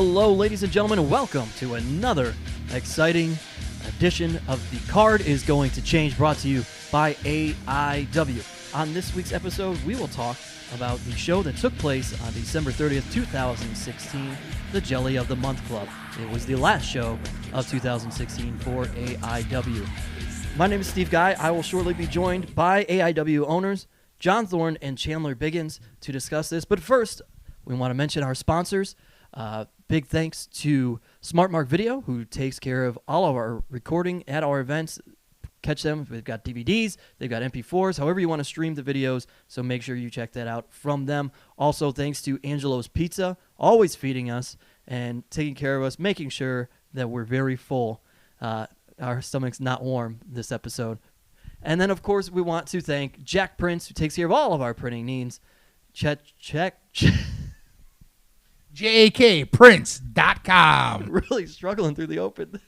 Hello, ladies and gentlemen, and welcome to another exciting edition of The Card is Going to Change, brought to you by AIW. On this week's episode, we will talk about the show that took place on December 30th, 2016, the Jelly of the Month Club. It was the last show of 2016 for AIW. My name is Steve Guy. I will shortly be joined by AIW owners John Thorne and Chandler Biggins to discuss this. But first, we want to mention our sponsors. Big thanks to Smart Mark Video, who takes care of all of our recording at our events. Catch them. They've got DVDs, they've got MP4s, however you want to stream the videos, so make sure you check that out from them. Also, thanks to Angelo's Pizza, always feeding us and taking care of us, making sure that we're very full. Our stomach's not warm this episode. And then, of course, we want to thank Jack Prince, who takes care of all of our printing needs. Check. JAKPrince.com. Really struggling through the open.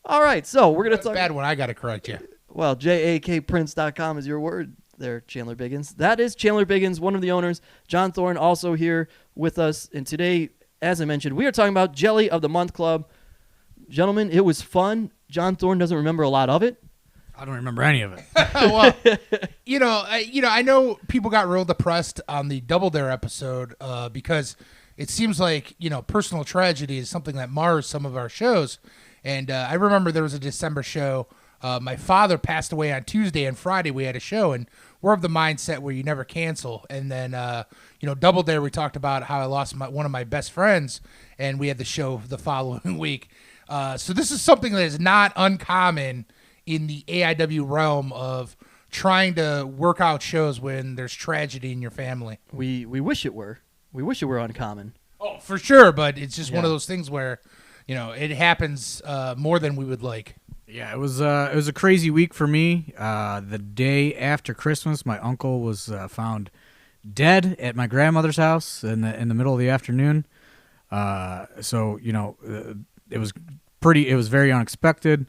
All right, so we're going to talk. Bad one. I got to correct you. Well, JAKPrince.com is your word there, Chandler Biggins. That is Chandler Biggins, one of the owners. John Thorne also here with us. And today, as I mentioned, we are talking about Jelly of the Month Club. Gentlemen, it was fun. John Thorne doesn't remember a lot of it. I don't remember any of it. Well, I know people got real depressed on the Double Dare episode because it seems like, personal tragedy is something that mars some of our shows. And I remember there was a December show. My father passed away on Tuesday, and Friday we had a show, and we're of the mindset where you never cancel. And then, Double Dare, we talked about how I lost one of my best friends, and we had the show the following week. So this is something that is not uncommon in the AIW realm of trying to work out shows when there's tragedy in your family. We wish it were. We wish it were uncommon. Oh, for sure, but it's just one of those things where, it happens more than we would like. Yeah, it was a crazy week for me. The day after Christmas, my uncle was found dead at my grandmother's house in the middle of the afternoon. It was very unexpected.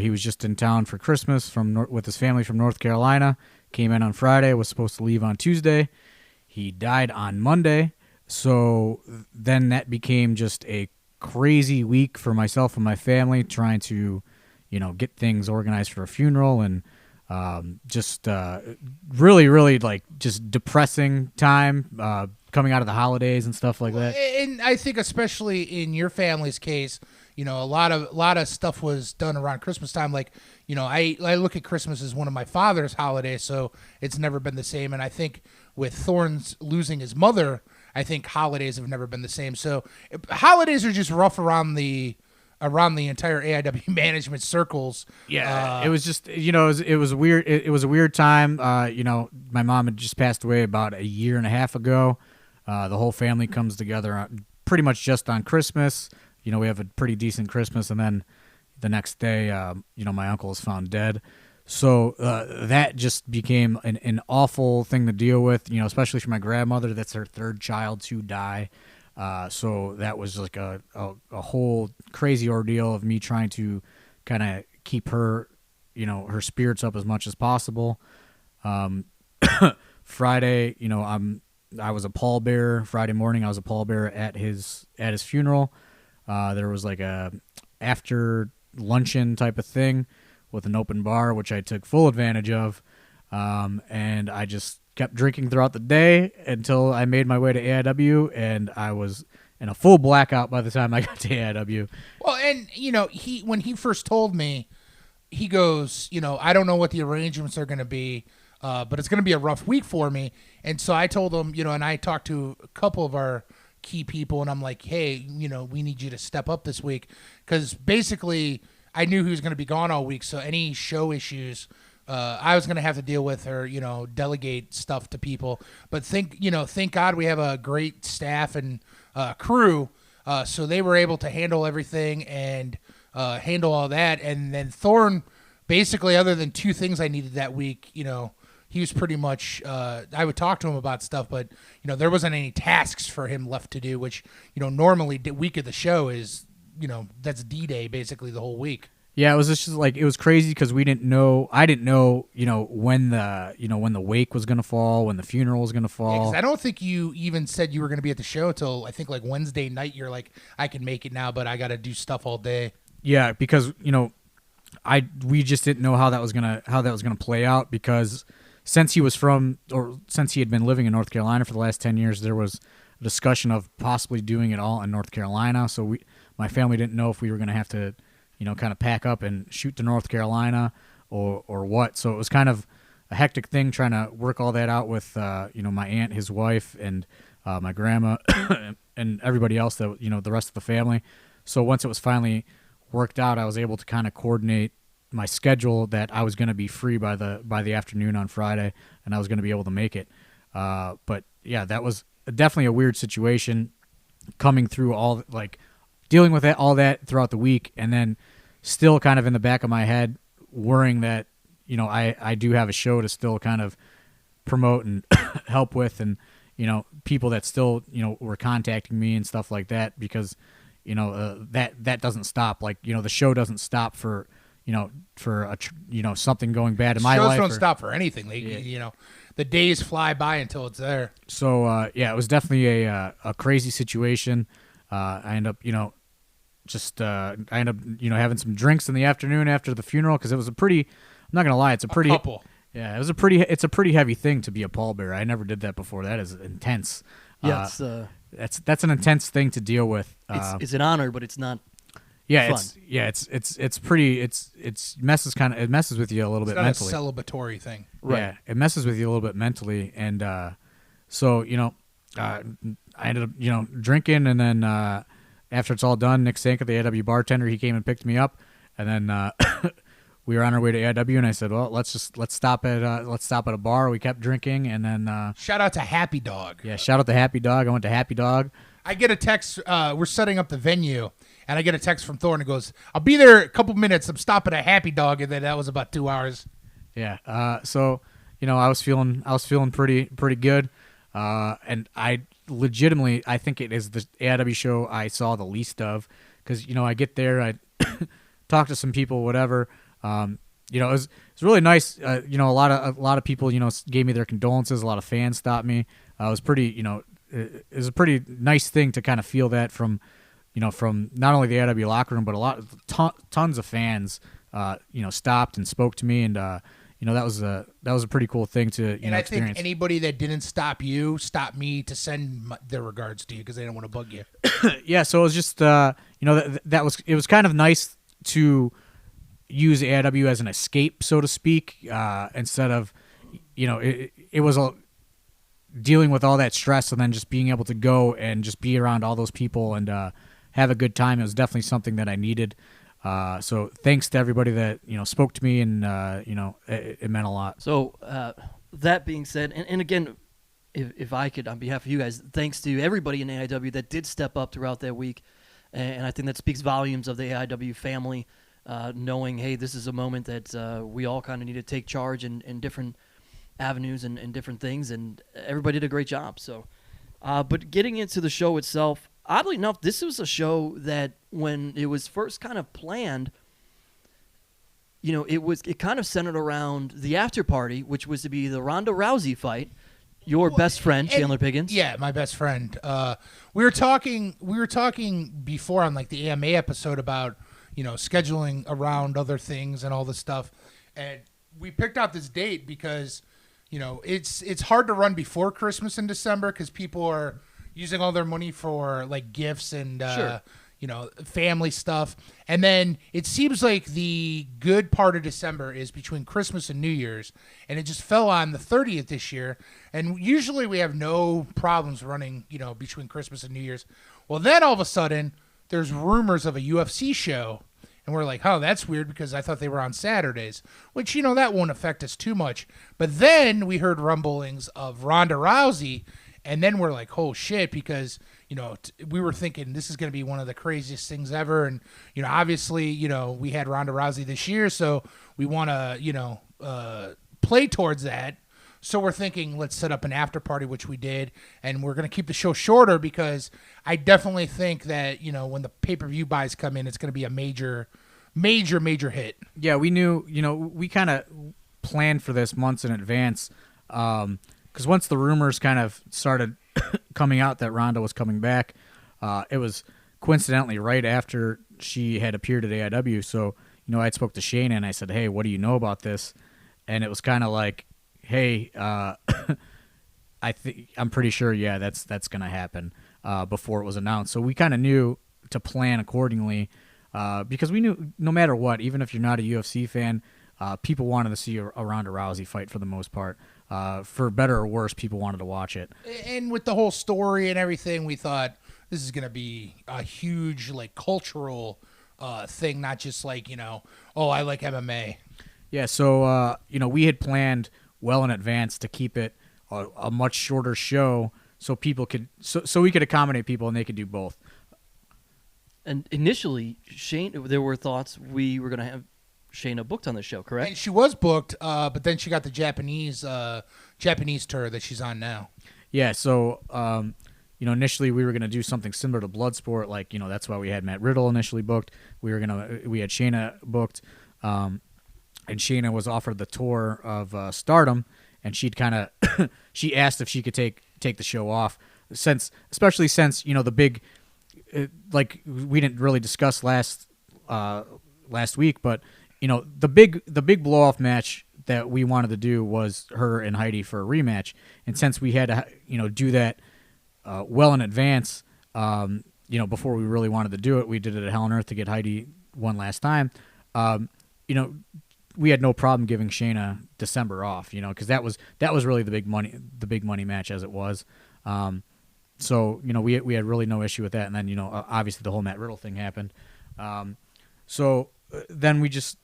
He was just in town for Christmas with his family from North Carolina. Came in on Friday, was supposed to leave on Tuesday. He died on Monday. So then that became just a crazy week for myself and my family, trying to, get things organized for a funeral, and really, really just depressing time coming out of the holidays and stuff like that. And I think especially in your family's case, a lot of stuff was done around Christmas time. I look at Christmas as one of my father's holidays, so it's never been the same. And I think with Thorne's losing his mother, I think holidays have never been the same. So holidays are just rough around the entire AIW management circles. Yeah, it was just it was weird. It was a weird time. My mom had just passed away about a year and a half ago. The whole family comes together pretty much just on Christmas. We have a pretty decent Christmas, and then the next day, my uncle is found dead. So that just became an awful thing to deal with, especially for my grandmother. That's her third child to die. So that was like a whole crazy ordeal of me trying to kind of keep her, her spirits up as much as possible. Friday, I was a pallbearer. Friday morning, I was a pallbearer at his funeral. There was like a after luncheon type of thing with an open bar, which I took full advantage of. And I just kept drinking throughout the day until I made my way to AIW, and I was in a full blackout by the time I got to AIW. Well, and, when he first told me, he goes, I don't know what the arrangements are going to be, but it's going to be a rough week for me. And so I told him, and I talked to a couple of our key people, and I'm like, hey, we need you to step up this week, because basically I knew he was going to be gone all week, so any show issues I was going to have to deal with, or delegate stuff to people. But thank God we have a great staff and crew, so they were able to handle everything and handle all that. And then Thorne, basically, other than two things I needed that week, he was pretty much, I would talk to him about stuff, but, there wasn't any tasks for him left to do, which, normally the week of the show is, that's D-Day basically the whole week. Yeah, it was just like, it was crazy because I didn't know, when the wake was gonna fall, when the funeral was gonna fall. Yeah, 'cause I don't think you even said you were going to be at the show till I think like Wednesday night. You're like, I can make it now, but I got to do stuff all day. Yeah, because we just didn't know how that was gonna play out, because since he had been living in North Carolina for the last 10 years, there was a discussion of possibly doing it all in North Carolina. So my family didn't know if we were gonna have to, kind of pack up and shoot to North Carolina or what. So it was kind of a hectic thing trying to work all that out with, my aunt, his wife, and my grandma, and everybody else that, the rest of the family. So once it was finally worked out, I was able to kind of coordinate my schedule that I was going to be free by the afternoon on Friday, and I was going to be able to make it. But yeah, that was definitely a weird situation, coming through dealing with all that throughout the week, and then still kind of in the back of my head worrying that, I do have a show to still kind of promote and help with, and, people that still, were contacting me and stuff like that, because, that doesn't stop. Like, the show doesn't stop for something going bad in my life. Shows don't stop for anything. The days fly by until it's there. So, it was definitely a crazy situation. I end up, having some drinks in the afternoon after the funeral, because it was I'm not gonna lie, it's a couple. Yeah, it's a pretty heavy thing to be a pallbearer. I never did that before. That is intense. Yeah, that's an intense thing to deal with. It's an honor, but it's not. Yeah, fun. it messes with you a little bit mentally. It's not a celebratory thing. Right. Yeah, it messes with you a little bit mentally, and so I ended up drinking, and then after it's all done, Nick Sanka, the AIW bartender, he came and picked me up, and then we were on our way to AIW, and I said, well, let's stop at a bar. We kept drinking, and then shout out to Happy Dog. Yeah, shout out to Happy Dog. I went to Happy Dog. I get a text. We're setting up the venue, and I get a text from Thorne. It goes, "I'll be there a couple minutes. I'm stopping at Happy Dog," and then that was about 2 hours. Yeah. So I was feeling pretty good, and I legitimately, I think it is the AIW show I saw the least of, because I get there, I talk to some people, whatever. It was really nice. A lot of people gave me their condolences. A lot of fans stopped me. It was pretty it was a pretty nice thing to kind of feel that from not only the AIW locker room, but tons of fans stopped and spoke to me, and that was a pretty cool thing to and I experience. think anybody that didn't stop you stopped me to send their regards to you, because they didn't want to bug you. Yeah, so it was just it was kind of nice to use AIW as an escape, so to speak, instead of it was dealing with all that stress, and then just being able to go and just be around all those people and have a good time. It was definitely something that I needed. So thanks to everybody that spoke to me, and it meant a lot. So that being said, and again, if I could, on behalf of you guys, thanks to everybody in AIW that did step up throughout that week, and I think that speaks volumes of the AIW family, knowing, hey, this is a moment that we all kind of need to take charge in different avenues and different things, and everybody did a great job. So, but getting into the show itself, oddly enough, this was a show that when it was first kind of planned, it kind of centered around the after party, which was to be the Ronda Rousey fight. Your best friend, Chandler Biggins. Yeah, my best friend. We were talking before on like the AMA episode about scheduling around other things and all this stuff, and we picked out this date because it's hard to run before Christmas in December, because people are using all their money for like gifts and Sure. Family stuff, and then it seems like the good part of December is between Christmas and New Year's, and it just fell on the 30th this year. And usually we have no problems running between Christmas and New Year's. Well, then all of a sudden there's rumors of a UFC show, and we're like, oh, that's weird, because I thought they were on Saturdays, which that won't affect us too much. But then we heard rumblings of Ronda Rousey, and then we're like, oh shit, because we were thinking this is going to be one of the craziest things ever. And, obviously, we had Ronda Rousey this year, so we want to, play towards that. So we're thinking, let's set up an after party, which we did. And we're going to keep the show shorter, because I definitely think that, when the pay-per-view buys come in, it's going to be a major major hit. Yeah, we knew, we kind of planned for this months in advance because once the rumors kind of started coming out that Ronda was coming back, it was coincidentally right after she had appeared at AIW. So, I spoke to Shayna and I said, hey, what do you know about this? And it was kind of like, hey, I'm pretty sure, yeah, that's going to happen before it was announced. So we kind of knew to plan accordingly because we knew no matter what, even if you're not a UFC fan, people wanted to see a Ronda Rousey fight for the most part. For better or worse, people wanted to watch it. And with the whole story and everything, we thought this is going to be a huge cultural thing, not just oh, I like MMA. Yeah, so we had planned well in advance to keep it a much shorter show so people could so we could accommodate people and they could do both. And initially, there were thoughts we were going to have Shayna booked on the show, correct? And she was booked, but then she got the Japanese tour that she's on now. Yeah, so initially we were going to do something similar to Bloodsport, that's why we had Matt Riddle initially booked. We had Shayna booked, and Shayna was offered the tour of Stardom, and she'd kind of she asked if she could take the show off, especially since the big we didn't really discuss last week, but the big blow off match that we wanted to do was her and Heidi for a rematch, and since we had to do that well in advance, before we really wanted to do it, we did it at Hell on Earth to get Heidi one last time. We had no problem giving Shayna December off, because that was really the big money match as it was. So we had really no issue with that, and then obviously the whole Matt Riddle thing happened. So then we just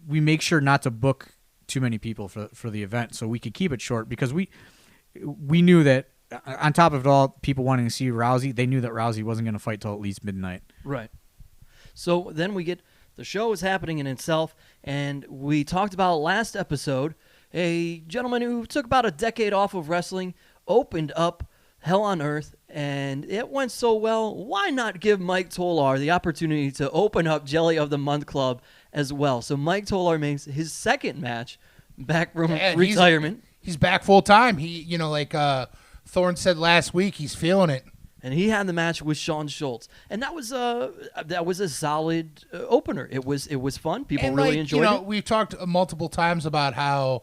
we make sure not to book too many people for the event, so we could keep it short because we knew that on top of it all, people wanting to see Rousey, they knew that Rousey wasn't going to fight till at least midnight. Right. So then we get the show is happening in itself, and we talked about last episode a gentleman who took about a decade off of wrestling, opened up Hell on Earth, and it went so well. Why not give Mike Tolar the opportunity to open up Jelly of the Month Club as well? So Mike Tolar makes his second match back from retirement. He's back full time. He, Thorne said last week, he's feeling it. And he had the match with Shawn Schultz, and that was a solid opener. It was fun. People really enjoyed it. We've talked multiple times about how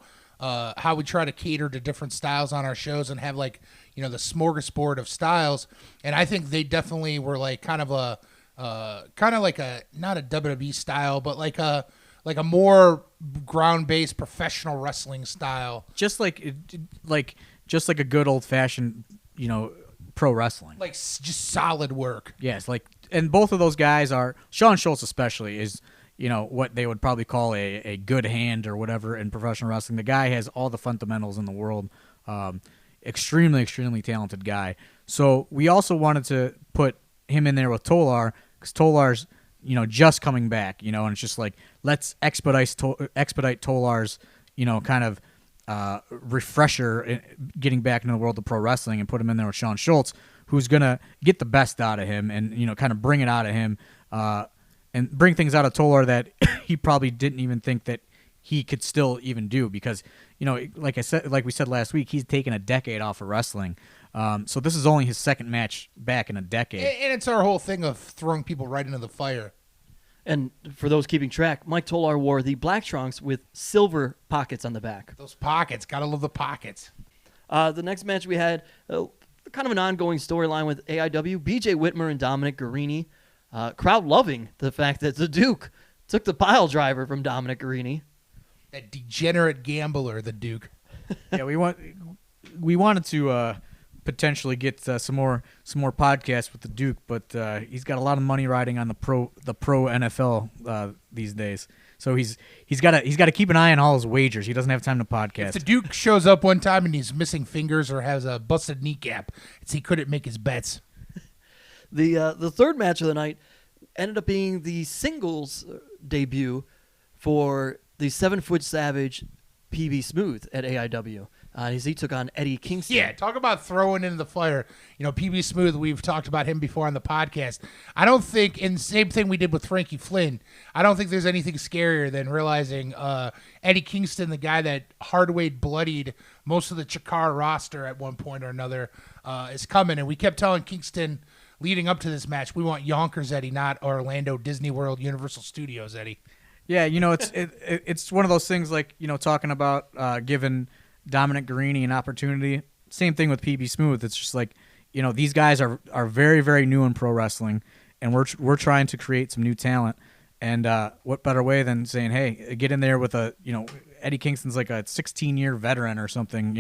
we try to cater to different styles on our shows and have the smorgasbord of styles. And I think they definitely were kind of like a not a WWE style, but like a more ground-based professional wrestling style. Just like a good old-fashioned, pro wrestling. Just solid work. Yes, and both of those guys are, Shawn Schultz especially is, what they would probably call a good hand or whatever in professional wrestling. The guy has all the fundamentals in the world. Extremely, extremely talented guy. So we also wanted to put him in there with Tolar because Tolar's, just coming back, and it's just let's expedite Tolar's, kind of refresher getting back into the world of pro wrestling and put him in there with Shawn Schultz, who's going to get the best out of him and, kind of bring it out of him and bring things out of Tolar that he probably didn't even think that he could still even do because, like we said last week, he's taken a decade off of wrestling. So this is only his second match back in a decade. And it's our whole thing of throwing people right into the fire. And for those keeping track, Mike Tolar wore the black trunks with silver pockets on the back. Those pockets. Gotta love the pockets. The next match we had kind of an ongoing storyline with AIW, BJ Whitmer and Dominic Guarini. Crowd loving the fact that the Duke took the pile driver from Dominic Guarini. That degenerate gambler, the Duke. Yeah, we wanted to potentially get some more podcasts with the Duke, but he's got a lot of money riding on the pro NFL these days. So he's got to keep an eye on all his wagers. He doesn't have time to podcast. If the Duke shows up one time and he's missing fingers or has a busted kneecap, he couldn't make his bets. The third match of the night ended up being the singles debut for the 7-Foot Savage PB Smooth at AIW. as he took on Eddie Kingston. Yeah, talk about throwing into the fire. PB Smooth, we've talked about him before on the podcast. I don't think, and same thing we did with Frankie Flynn, I don't think there's anything scarier than realizing Eddie Kingston, the guy that hardweight bloodied most of the Chikara roster at one point or another, is coming. And we kept telling Kingston leading up to this match, we want Yonkers Eddie, not Orlando Disney World Universal Studios Eddie. Yeah, it's one of those things like, talking about giving Dominic Guarini an opportunity. Same thing with PB Smooth. It's just like, these guys are very, very new in pro wrestling, and we're trying to create some new talent. And what better way than saying, hey, get in there with Eddie Kingston's like a 16-year veteran or something,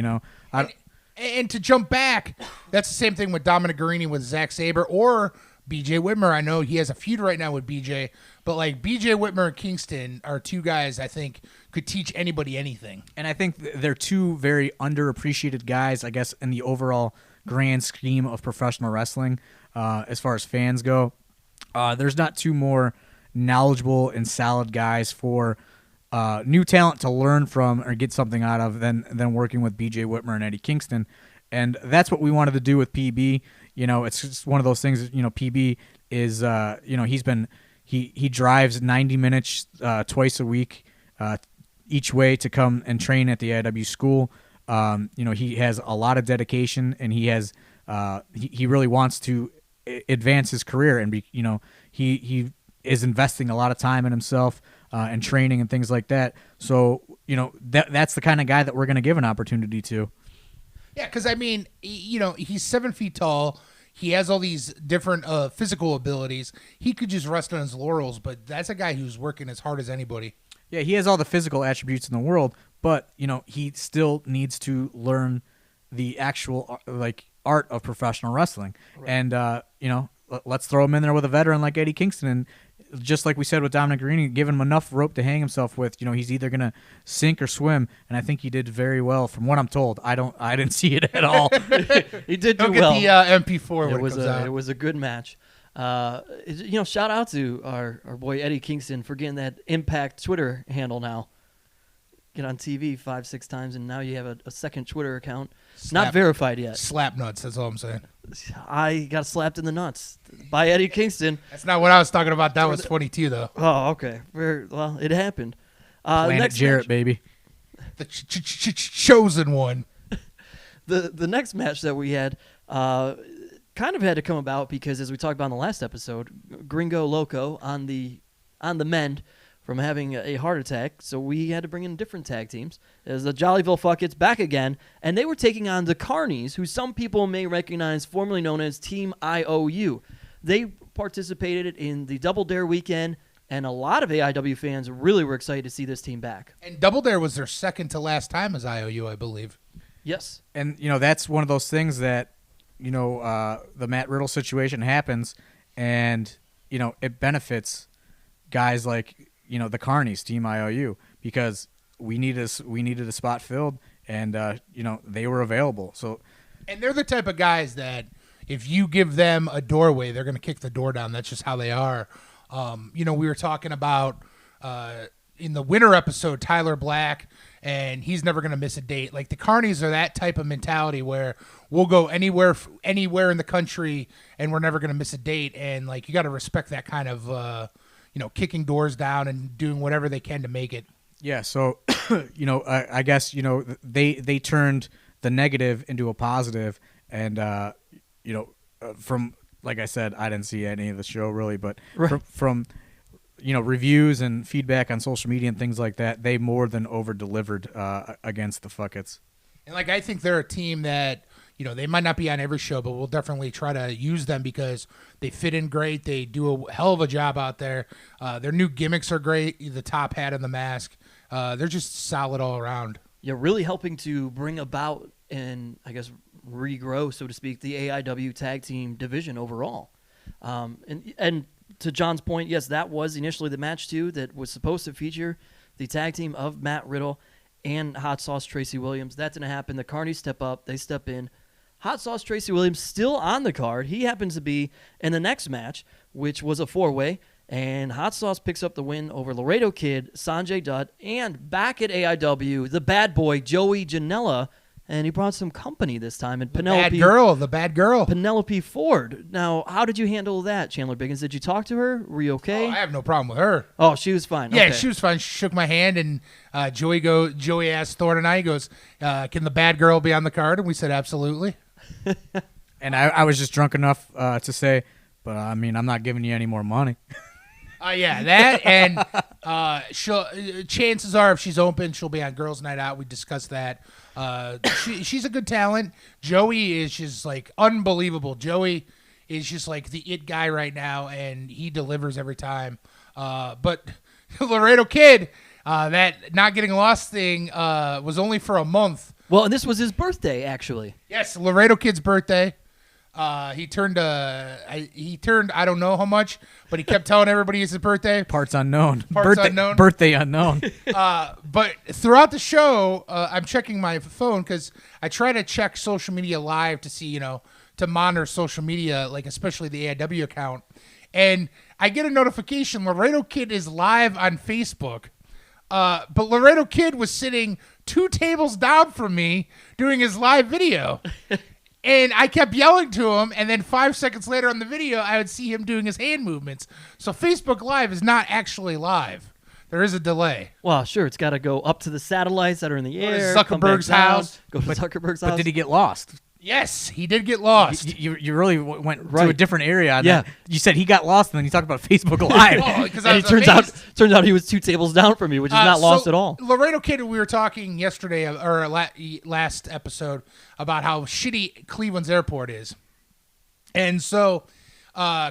And to jump back, that's the same thing with Dominic Guarini with Zack Sabre or BJ Whitmer. I know he has a feud right now with BJ, but like BJ Whitmer and Kingston are two guys I think could teach anybody anything. And I think they're two very underappreciated guys, I guess, in the overall grand scheme of professional wrestling as far as fans go. There's not two more knowledgeable and solid guys for new talent to learn from or get something out of than working with BJ Whitmer and Eddie Kingston. And that's what we wanted to do with PB. It's just one of those things. PB is he drives 90 minutes twice a week each way to come and train at the AIW school. He has a lot of dedication, and he has he really wants to advance his career, and he is investing a lot of time in himself and training and things like that. So that's the kind of guy that we're going to give an opportunity to. Yeah, because he's 7 feet tall. He has all these different physical abilities. He could just rest on his laurels, but that's a guy who's working as hard as anybody. Yeah, he has all the physical attributes in the world, but he still needs to learn the actual art of professional wrestling. Right. And let's throw him in there with a veteran like Eddie Kingston, and just like we said with Dominic Guarini, give him enough rope to hang himself with. He's either gonna sink or swim, and I think he did very well from what I'm told. I didn't see it at all. He did do well. Get the MP4 when it comes out. It was a good match. Shout out to our boy Eddie Kingston for getting that Impact Twitter handle now. Get on TV 5-6 times, and now you have a second Twitter account. Not verified yet. Slap nuts, that's all I'm saying. I got slapped in the nuts by Eddie Kingston. That's not what I was talking about. That was 22, though. Oh, okay. Well, it happened. Planet Jarrett, baby. The chosen one. The next match that we had kind of had to come about because, as we talked about in the last episode, Gringo Loco on the mend from having a heart attack, so we had to bring in different tag teams. As the Jollyville Fuckets back again, and they were taking on the Carnies, who some people may recognize formerly known as Team IOU. They participated in the Double Dare weekend, and a lot of AIW fans really were excited to see this team back. And Double Dare was their second to last time as IOU, I believe. Yes. And, that's one of those things that, the Matt Riddle situation happens, and, it benefits guys like, the Carnies, Team IOU, because we needed a spot filled, and they were available. So, and they're the type of guys that if you give them a doorway, they're going to kick the door down. That's just how they are. We were talking about in the winter episode Tyler Black, and he's never going to miss a date. Like the Carnies are that type of mentality where we'll go anywhere in the country, and we're never going to miss a date. And like you got to respect that kind of. Kicking doors down and doing whatever they can to make it. Yeah, so, I guess, they turned the negative into a positive. And, from, like I said, I didn't see any of the show really, but right. from reviews and feedback on social media and things like that, they more than over-delivered against the Fuckets. And, I think they're a team that, they might not be on every show, but we'll definitely try to use them because they fit in great. They do a hell of a job out there. Their new gimmicks are great, the top hat and the mask. They're just solid all around. Yeah, really helping to bring about and, I guess, regrow, so to speak, the AIW tag team division overall. And to John's point, yes, that was initially the match, too, that was supposed to feature the tag team of Matt Riddle and Hot Sauce Tracy Williams. That didn't happen. The Carnies step up. They step in. Hot Sauce Tracy Williams still on the card. He happens to be in the next match, which was a 4-way, and Hot Sauce picks up the win over Laredo Kid, Sanjay Dutt, and back at AIW, the bad boy, Joey Janela, and he brought some company this time. And the bad girl. Penelope Ford. Now, how did you handle that, Chandler Biggins? Did you talk to her? Were you okay? Oh, I have no problem with her. Oh, she was fine. Yeah, Okay. she was fine. She shook my hand, and Joey asked Thorne and I, he goes, can the bad girl be on the card? And we said, absolutely. And I was just drunk enough to say, but I mean, I'm not giving you any more money. Yeah, that, and chances are if she's open, she'll be on Girls Night Out. We discussed that. She's a good talent. Joey is just like unbelievable. Joey is just like the it guy right now, and he delivers every time. But Laredo Kid, that not getting lost thing was only for a month. Well, and this was his birthday, actually. Yes, Laredo Kid's birthday. He turned I don't know how much, but he kept telling everybody it's his birthday. Parts unknown. Unknown. Birthday unknown. But throughout the show, I'm checking my phone because I try to check social media live to see, to monitor social media, like especially the AIW account. And I get a notification, Laredo Kid is live on Facebook. But Laredo Kid was sitting 2 tables down from me doing his live video. And I kept yelling to him, and then 5 seconds later on the video, I would see him doing his hand movements. So Facebook Live is not actually live. There is a delay. Well, sure, it's got to go up to the satellites that are in the air. Zuckerberg's house. Go to Zuckerberg's house. But did he get lost? Yes, he did get lost. You really went Right. to a different area. On Yeah. that. You said he got lost, and then you talked about Facebook Live. Oh, because And it turns out he was 2 tables down from me, which is not lost at all. Laredo Kid, we were talking yesterday or last episode about how shitty Cleveland's airport is, and so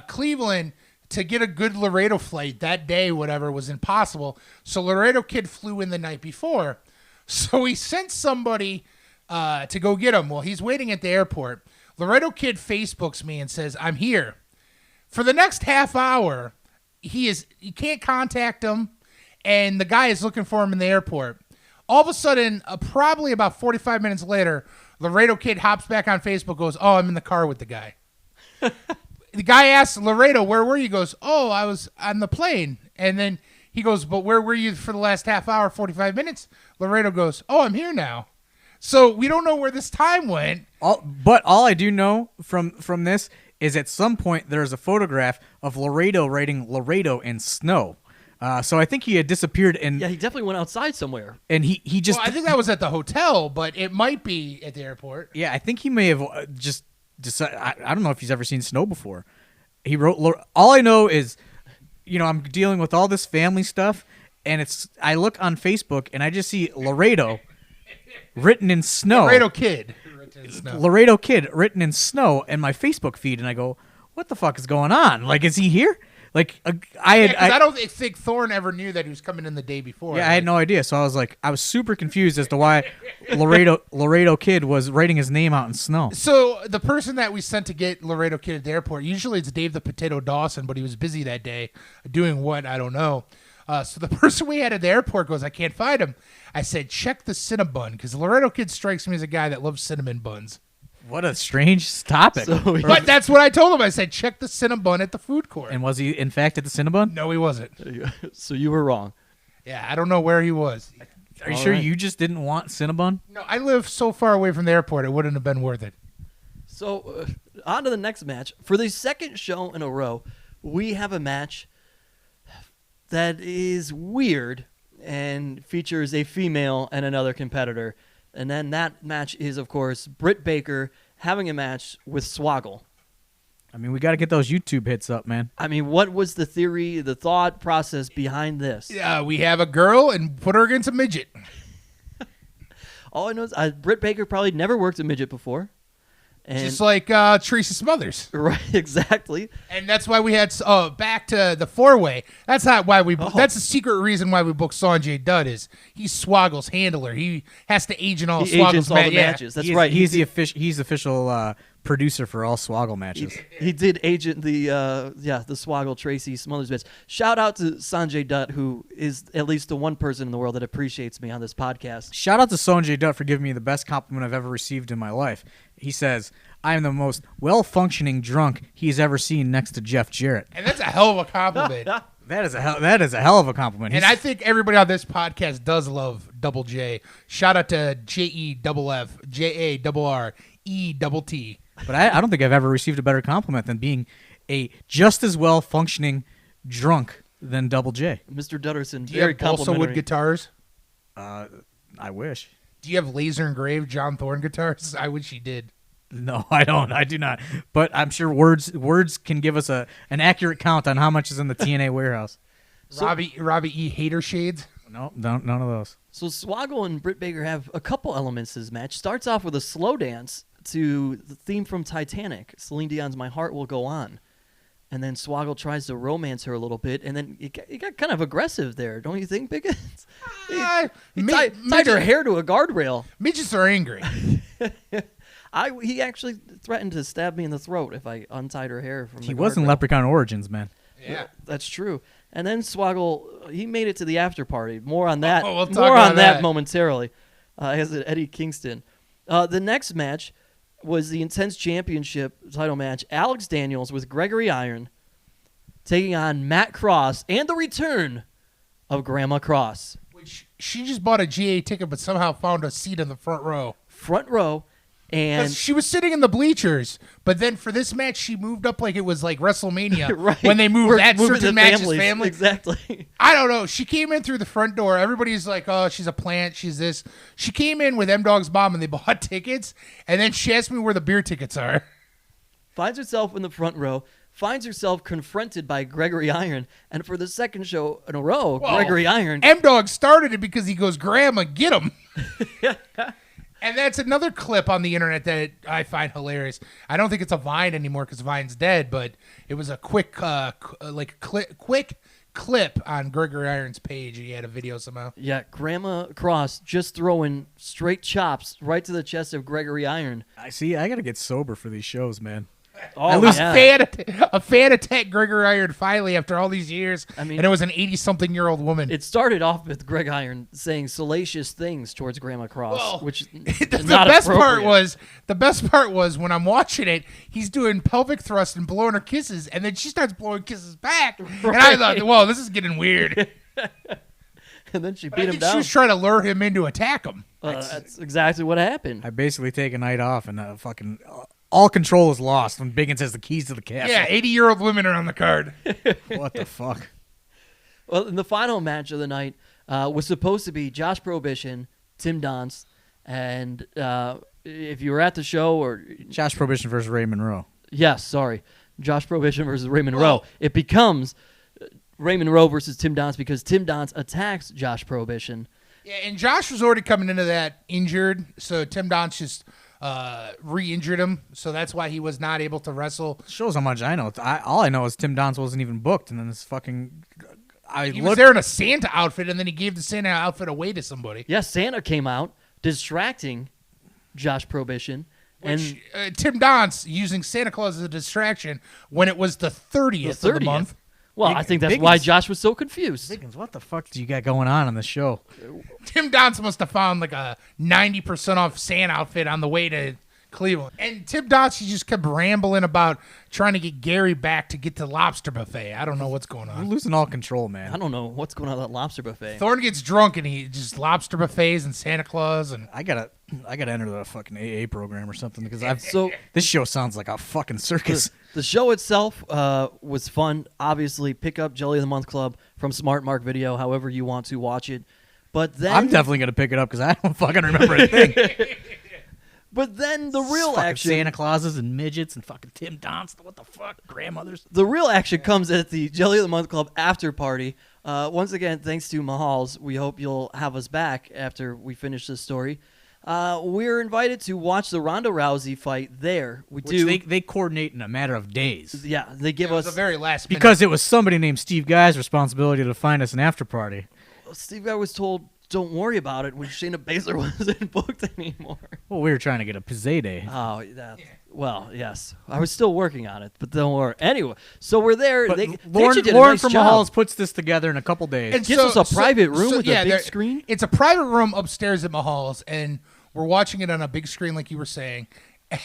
Cleveland, to get a good Laredo flight that day, whatever, was impossible. So Laredo Kid flew in the night before, so he sent somebody to go get him. Well, he's waiting at the airport. Laredo Kid Facebooks me and says, "I'm here." For the next half hour, you can't contact him, and the guy is looking for him in the airport. All of a sudden, probably about 45 minutes later, Laredo Kid hops back on Facebook, goes, "Oh, I'm in the car with the guy." The guy asks Laredo, "Where were you?" He goes, "Oh, I was on the plane." And then he goes, "But where were you for the last half hour, 45 minutes?" Laredo goes, "Oh, I'm here now." So we don't know where this time went. But all I do know from this is at some point there's a photograph of Laredo writing Laredo in snow. So I think he had disappeared, and Yeah, he definitely went outside somewhere. and he just Well, I think that was at the hotel, but it might be at the airport. I think he may have just decided. I don't know if he's ever seen snow before. He wrote. All I know is, I'm dealing with all this family stuff, and I look on Facebook and I just see Laredo written in snow. Laredo Kid. written in snow. Laredo Kid written in snow in my Facebook feed, and I go, what the fuck is going on? Like, is he here? Like, I don't think Thorne ever knew that he was coming in the day before. Yeah, I had no idea. So I was super confused as to why Laredo Kid was writing his name out in snow. So the person that we sent to get Laredo Kid at the airport, usually it's Dave the Potato Dawson, but he was busy that day doing what? I don't know. So the person we had at the airport goes, "I can't find him." I said, "Check the Cinnabon," because Laredo Kid strikes me as a guy that loves cinnamon buns. What a strange topic. But that's what I told him. I said, "Check the Cinnabon at the food court." And was he, in fact, at the Cinnabon? No, he wasn't. So you were wrong. Yeah, I don't know where he was. Are you All sure right. you just didn't want Cinnabon? No, I live so far away from the airport, it wouldn't have been worth it. So on to the next match. For the second show in a row, we have a match that is weird and features a female and another competitor. And then that match is, of course, Britt Baker having a match with Swoggle. I mean, we got to get those YouTube hits up, man. I mean, what was the theory, the thought process behind this? We have a girl and put her against a midget. All I know is Britt Baker probably never worked a midget before. And Just like Teresa Smothers. right, exactly. And that's why we had back to the four-way. That's not why we. That's the secret reason why we booked Sanjay Dutt is he's Swoggle's handler. He has to agent all He Swoggle's agents all the matches. That's right. He's the official producer for all Swoggle matches. He did agent the Swoggle Tracy Smothers match. Shout out to Sanjay Dutt, who is at least the one person in the world that appreciates me on this podcast. Shout out to Sanjay Dutt for giving me the best compliment I've ever received in my life. He says, "I am the most well-functioning drunk he's ever seen next to Jeff Jarrett." And that's a hell of a compliment. That is a hell of a compliment. And I think everybody on this podcast does love Double J. Shout out to JEFFJARRETT. But I don't think I've ever received a better compliment than being a just as well functioning drunk than Double J. Mr. Dutterson, Do you very have balsa complimentary. wood guitars? I wish. Do you have laser engraved John Thorne guitars? I wish you did. No, I don't. I do not. But I'm sure words can give us an accurate count on how much is in the TNA warehouse. So- Robbie E. Hater Shades. No, none of those. So Swoggle and Britt Baker have a couple elements to this match. Starts off with a slow dance to the theme from Titanic, Celine Dion's "My Heart Will Go On," and then Swoggle tries to romance her a little bit, and then it got kind of aggressive there, don't you think, Biggins? He tied her hair to a guardrail. Midgets are angry. He actually threatened to stab me in the throat if I untied her hair from the He was in guardrail. Leprechaun Origins, man. Yeah. That's true. And then Swoggle, he made it to the after party. More on that. We'll talk more about on that that. momentarily. As Eddie Kingston. The next match was the Intense Championship title match. Alex Daniels with Gregory Iron taking on Matt Cross and the return of Grandma Cross. Which she just bought a GA ticket, but somehow found a seat in the front row. Front row. And 'Cause she was sitting in the bleachers, but then for this match, she moved up like it was like WrestleMania right. when they moved We're that moving certain the match's families. family. Exactly. I don't know. She came in through the front door. Everybody's like, "Oh, she's a plant. She's this." She came in with M Dog's mom, and they bought tickets. And then she asked me where the beer tickets are. Finds herself in the front row. Finds herself confronted by Gregory Iron. And for the second show in a row, Whoa. Gregory Iron. M Dog started it because he goes, "Grandma, get him." And that's another clip on the internet that I find hilarious. I don't think it's a Vine anymore because Vine's dead, but it was a quick clip on Gregory Iron's page. He had a video somehow. Yeah, Grandma Cross just throwing straight chops right to the chest of Gregory Iron. I got to get sober for these shows, man. Oh, I lose yeah. a fan attacked Gregory Iron finally after all these years, I mean- and it was an 80-something-year-old woman. It started off with Greg Iron saying salacious things towards Grandma Cross, Well, which the is not best part appropriate. was when I'm watching it, he's doing pelvic thrust and blowing her kisses, and then she starts blowing kisses back, and I thought, "Whoa, this is getting weird." And then she But I beat him think she down. was trying to lure him in to attack him. That's exactly what happened. I basically take a night off and fucking all control is lost when Biggins has the keys to the castle. Yeah, 80-year-old women are on the card. What the fuck? Well, in the final match of the night was supposed to be Josh Prohibition, Tim Donst, and if you were at the show or Josh Prohibition versus Ray Monroe. yes, sorry, Josh Prohibition versus Ray Monroe. It becomes Ray Monroe versus Tim Donst because Tim Donst attacks Josh Prohibition. Yeah, and Josh was already coming into that injured, so Tim Donst just re-injured him, so that's why he was not able to wrestle. Shows how much I know. All I know is Tim Donst wasn't even booked, and then this fucking... He was there in a Santa outfit, and then he gave the Santa outfit away to somebody. Yes, Santa came out distracting Josh Prohibition. Which, And Tim Donst using Santa Claus as a distraction when it was the 30th of the month. well, I think that's why Josh was so confused. Biggins, what the fuck do you got going on the show? Tim Donst must have found like a 90% off Santa outfit on the way to Cleveland. And Tim Donst, he just kept rambling about trying to get Gary back to get to Lobster Buffet. I don't know what's going We're on. losing all control, I man. don't know what's going on at that lobster buffet. Thorne gets drunk and he just Lobster Buffets and Santa Claus and I gotta enter the fucking AA program or something because this show sounds like a fucking circus. The show itself was fun. Obviously, pick up Jelly of the Month Club from Smart Mark Video, however you want to watch it. But then I'm definitely gonna pick it up because I don't fucking remember anything. But then the real Fucking action, Santa Clauses and midgets and fucking Tim Donst. What the fuck, grandmothers? the real action comes at the Jelly of the Month Club after party. Once again, thanks to Mahals. We hope you'll have us back after we finish this story. We're invited to watch the Ronda Rousey fight there. Which they coordinate in a matter of days. Yeah, they give it was us a very last minute. Because it was somebody named Steve Guy's responsibility to find us an after party. Steve Guy was told, "Don't worry about it," when Shayna Baszler wasn't booked anymore. Well, we were trying to get a Pizzay day. Oh, well, yes. I was still working on it, but don't worry. Anyway, so we're there. But They Lauren, actually did a Lauren nice from job. Mahal's puts this together in a couple days. And Gives us a private room with a big there- screen? It's a private room upstairs at Mahal's, and we're watching it on a big screen, like you were saying.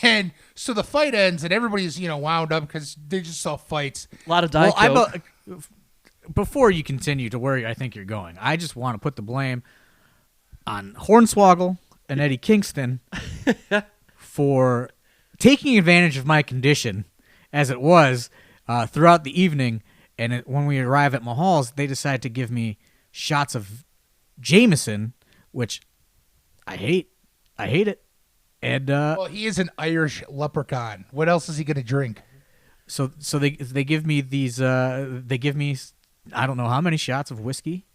And so the fight ends, and everybody's wound up because they just saw fights. A lot of Diet well, Coke. before you continue to where I think you're going, I just want to put the blame on Hornswoggle and Eddie Kingston for taking advantage of my condition as it was throughout the evening. And when we arrive at Mahal's, they decide to give me shots of Jameson, which I hate. I hate it. And well, he is an Irish leprechaun. What else is he going to drink? So they give me these. They give me I don't know how many shots of whiskey,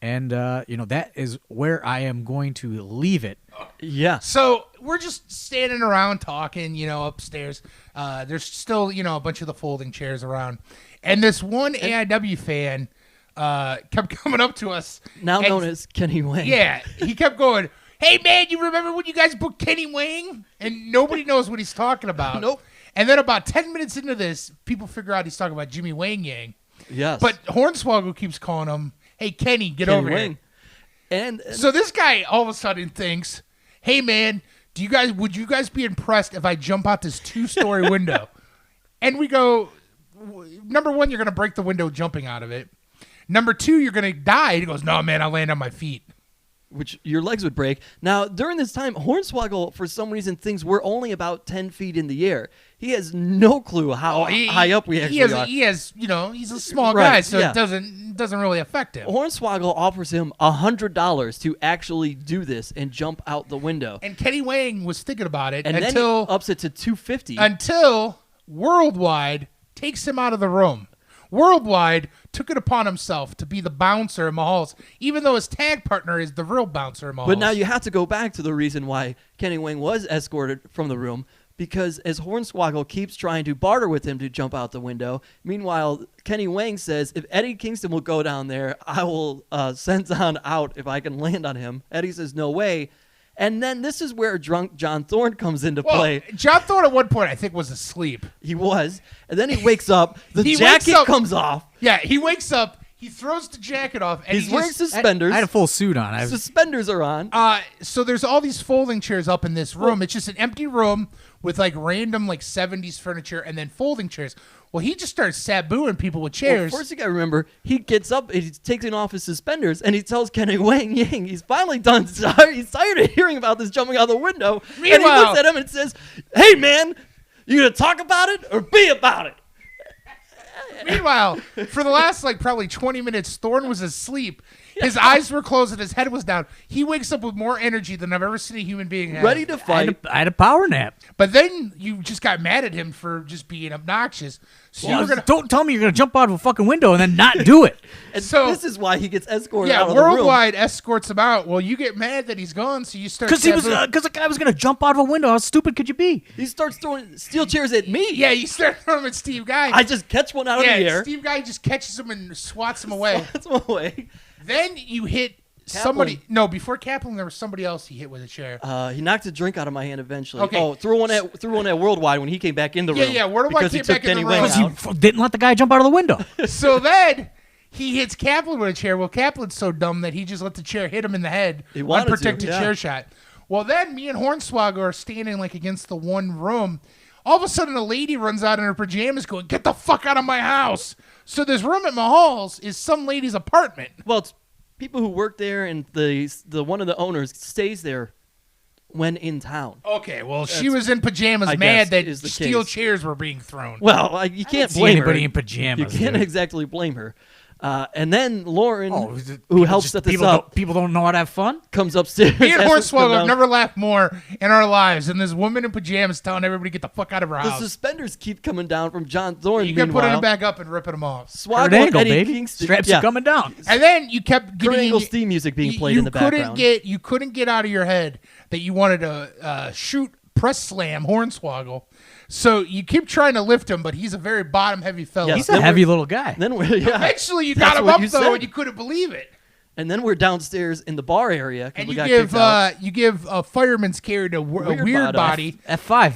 and that is where I am going to leave it. Yeah. So we're just standing around talking, upstairs. There's still, a bunch of the folding chairs around. And this one AIW fan kept coming up to us. Now known as Kenny Wayne. Yeah. He kept going, hey, man, you remember when you guys booked Kenny Wayne? And nobody knows what he's talking about. Nope. And then about 10 minutes into this, people figure out he's talking about Jimmy Wang Yang. Yes. But Hornswoggle keeps calling him, hey, Kenny, get Kenny over Wayne. here. And So this guy all of a sudden thinks, hey, man, would you guys be impressed if I jump out this 2-story window? And we go, number one, you're going to break the window jumping out of it. Number two, you're going to die. He goes, no, man, I'll land on my feet. which your legs would break. Now, during this time, Hornswoggle, for some reason, thinks we're only about 10 feet in the air. He has no clue how high up we actually are. He has, he's a small Right, guy, so yeah. it doesn't really affect him. Hornswoggle offers him $100 to actually do this and jump out the window. And Kenny Wang was thinking about it And then until he ups it to $250. until Worldwide takes him out of the room. Worldwide took it upon himself to be the bouncer in Mahal's, even though his tag partner is the real bouncer in Mahal's. But now you have to go back to the reason why Kenny Wang was escorted from the room, because as Hornswoggle keeps trying to barter with him to jump out the window, meanwhile, Kenny Wang says, if Eddie Kingston will go down there, I will send on out if I can land on him. Eddie says, no way. And then this is where drunk John Thorne comes into play. John Thorne at one point, I think, was asleep. He was. And then he wakes up. The He jacket wakes up- comes off. Yeah, he wakes up, he throws the jacket off, and He's wearing just, suspenders. I had a full suit on. Suspenders are on. so there's all these folding chairs up in this room. It's just an empty room with like random like 70s furniture and then folding chairs. Well, he just starts sabuing people with chairs. Well, first you got to remember, he gets up and he's taking off his suspenders and he tells Kenny Wang Yang he's finally done. He's tired of hearing about this jumping out the window. And he Meanwhile- looks at him and says, hey, man, you going to talk about it or be about it? Meanwhile, for the last like probably 20 minutes, Thorne was asleep. His eyes were closed and his head was down. He wakes up with more energy than I've ever seen a human being have. Ready to fight. I had a power nap. But then you just got mad at him for just being obnoxious. So you were gonna. Don't tell me you're going to jump out of a fucking window and then not do it. And So- this is why he gets escorted Yeah, out of the room. Worldwide escorts him out. Well, you get mad that he's gone, so you start. Because sabuing. the guy was going to jump out of a window. How stupid could you be? He starts throwing steel chairs at me. Yeah, you start throwing him at Steve Guy. I just catch one out of the air. Steve Guy just catches him and swats him away. That's my way. Then you hit somebody. No, before Kaplan, there was somebody else he hit with a chair. He knocked a drink out of my hand eventually. Okay. Oh, threw one at Worldwide when he came back in the room. Yeah, Worldwide because he came took back in the Kenny room. Wang Because out. you didn't let the guy jump out of the window. So then he hits Kaplan with a chair. Well, Kaplan's so dumb that he just let the chair hit him in the head. He wanted to, Unprotected yeah. chair shot. Well, then me and Hornswoggle are standing like against the one room. All of a sudden, a lady runs out in her pajamas going, get the fuck out of my house. So this room at Mahal's is some lady's apartment. Well, it's people who work there, and the one of the owners stays there when in town. Okay, well, she was in pajamas, I mad guess, that is the steel case. chairs were being thrown. Well, you can't see blame anybody her. in pajamas, You can't dude. exactly blame her. And then Lauren, who People helps just- set this people up, People don't know how to have fun. comes upstairs. Me and as this comes Hornswoggle have down. never laughed more in our lives than this woman in pajamas telling everybody to get the fuck out of her The house. suspenders keep coming down from John Thorne. You kept putting meanwhile. them back up and ripping them off. Swoggle Kurt and Angle, Eddie baby. Kingston. Straps yeah. are coming down. And then you kept Kurt getting Angle's theme music being played in the background. You couldn't get out of your head that you wanted to shoot press slam Hornswoggle. So you keep trying to lift him, but he's a very bottom heavy fella. Yes. He's Then a we're- heavy little guy. Then we're Eventually you That's got him what up you though, said. and you couldn't believe it. And then we're downstairs in the bar area because And we you got give kicked out. you give a fireman's carry to a weird body. F5.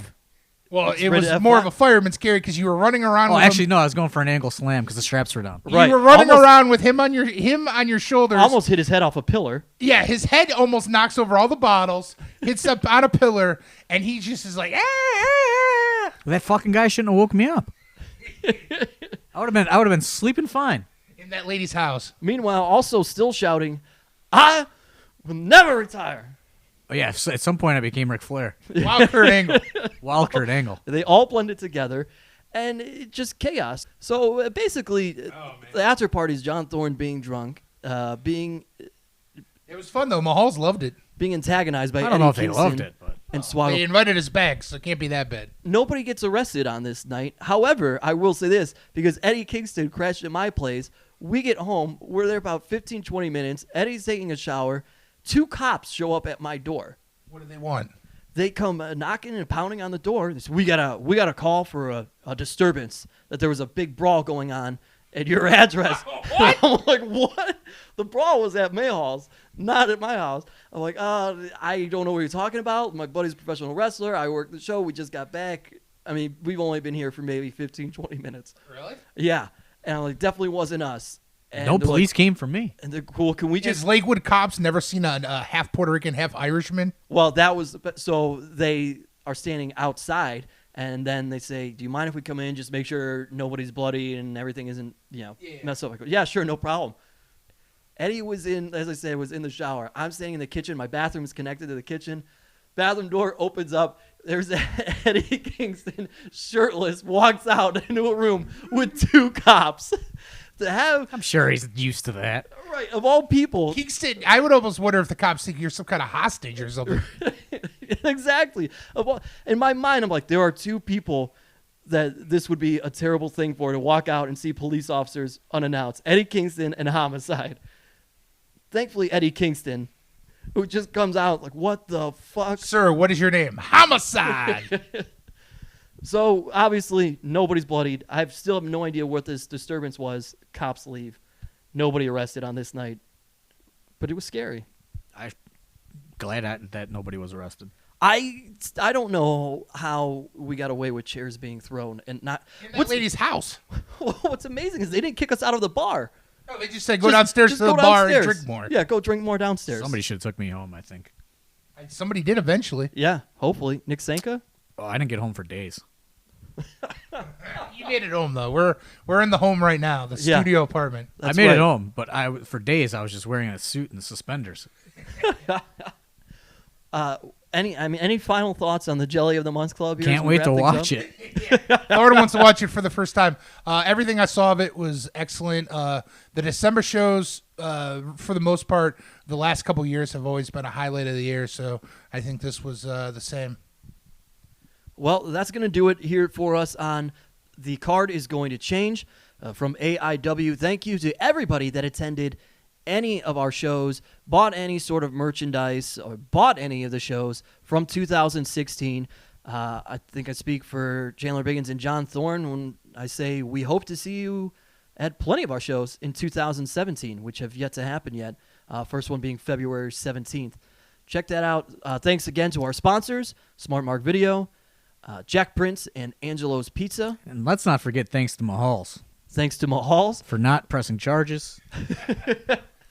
Well, it ready was to more F5. of a fireman's carry because you were running around. Oh, with actually, him. no. I was going for an angle slam because the straps were down. Right. You were running Almost- around with him on your shoulders. Almost hit his head off a pillar. Yeah, his head almost knocks over all the bottles, hits up on a pillar, and he just is like, That fucking guy shouldn't have woke me up. I would have been sleeping fine. In that lady's house. Meanwhile, also still shouting, "I will never retire." Oh, yeah, so at some point I became Ric Flair. Wild Kurt Angle. Wild Kurt Angle. They all blended together, and it just chaos. So basically, the after party is John Thorne being drunk, being was fun, though. Mahals loved it. being antagonized by I don't Eddie know if they Kingston loved it, but and Swaggle. They invited us back, so it can't be that bad. Nobody gets arrested on this night. However, I will say this, because Eddie Kingston crashed at my place. We get home. We're there about 15, 20 minutes. Eddie's taking a shower. 2 cops show up at my door. What do they want? They come knocking and pounding on the door. They say, we got a call for a disturbance, that there was a big brawl going on at your address. What? I'm like, what? The brawl was at Mayhall's, not at my house. I'm like, I don't know what you're talking about. My buddy's a professional wrestler. I work the show. We just got back. I mean, we've only been here for maybe 15, 20 minutes. Really? Yeah. And I'm like, definitely wasn't us. And no they're police like, came for me. and they're cool. Can we just Has Lakewood cops never seen a half Puerto Rican, half Irishman? Well, that was so they are standing outside, and then they say, "Do you mind if we come in? Just make sure nobody's bloody and everything isn't, messed up." I go, "Yeah, sure, no problem." Eddie was in, as I said, was in the shower. I'm standing in the kitchen. My bathroom is connected to the kitchen. Bathroom door opens up. There's Eddie Kingston, shirtless, walks out into a room with 2 cops. To have I'm sure he's used to that. right of all people, Kingston, I would almost wonder if the cops think you're some kind of hostage or something. exactly. In my mind, I'm like, there are 2 people that this would be a terrible thing for, to walk out and see police officers unannounced. Eddie Kingston and homicide. Thankfully, Eddie Kingston, who just comes out like, what the fuck? Sir, what is your name? Homicide. So, obviously, nobody's bloodied. I still have no idea what this disturbance was. Cops leave. Nobody arrested on this night. But it was scary. I'm glad that nobody was arrested. I don't know how we got away with chairs being thrown and not. In that lady's house. What's amazing is they didn't kick us out of the bar. No, they just said go downstairs to the go bar and downstairs. drink more. Yeah, go drink more downstairs. Somebody should have took me home, I think. Somebody did eventually. Yeah, hopefully. Nick Sanka? Oh, I didn't get home for days. You made it home though. We're in the home right now, the Yeah. studio apartment. I That's made right. it home, but for days I was just wearing a suit and suspenders. Any final thoughts on the Jelly of the Month Club? Here Can't wait to watch it. Lauren wants to watch it for the first time. Everything I saw of it was excellent. The December shows, for the most part, the last couple years have always been a highlight of the year. So I think this was the same. Well, that's going to do it here for us on The Card is Going to Change from AIW. Thank you to everybody that attended any of our shows, bought any sort of merchandise, or bought any of the shows from 2016. I think I speak for Chandler Biggins and John Thorne when I say we hope to see you at plenty of our shows in 2017, which have yet to happen yet. First one being February 17th. Check that out. Thanks again to our sponsors, Smart Mark Video, Jack Prince, and Angelo's Pizza. And let's not forget thanks to Mahals Thanks to Mahals. for not pressing charges.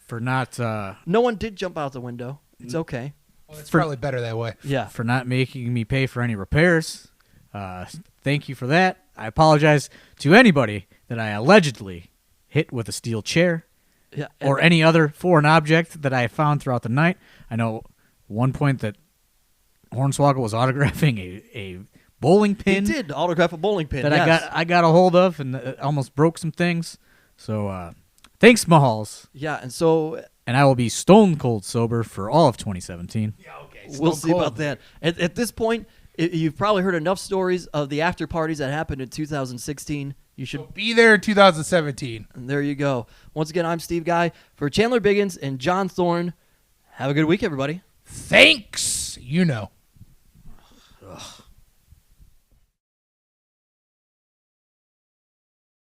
For not No one did jump out the window. It's okay. Well, it's probably better that way. Yeah. for not making me pay for any repairs. Thank you for that. I apologize to anybody that I allegedly hit with a steel chair Yeah. or any other foreign object that I found throughout the night. I know one point that Hornswoggle was autographing a bowling He pin did autograph a bowling pin. that Yes. I got a hold of and almost broke some things. So thanks, Mahals. Yeah, and so And I will be stone cold sober for all of 2017. Yeah, okay. we'll see about that. At this point, you've probably heard enough stories of the after parties that happened in 2016. You should. So be there in 2017. And there you go. Once again, I'm Steve Guy for Chandler Biggins and John Thorne. Have a good week, everybody. Thanks. You know. Ugh.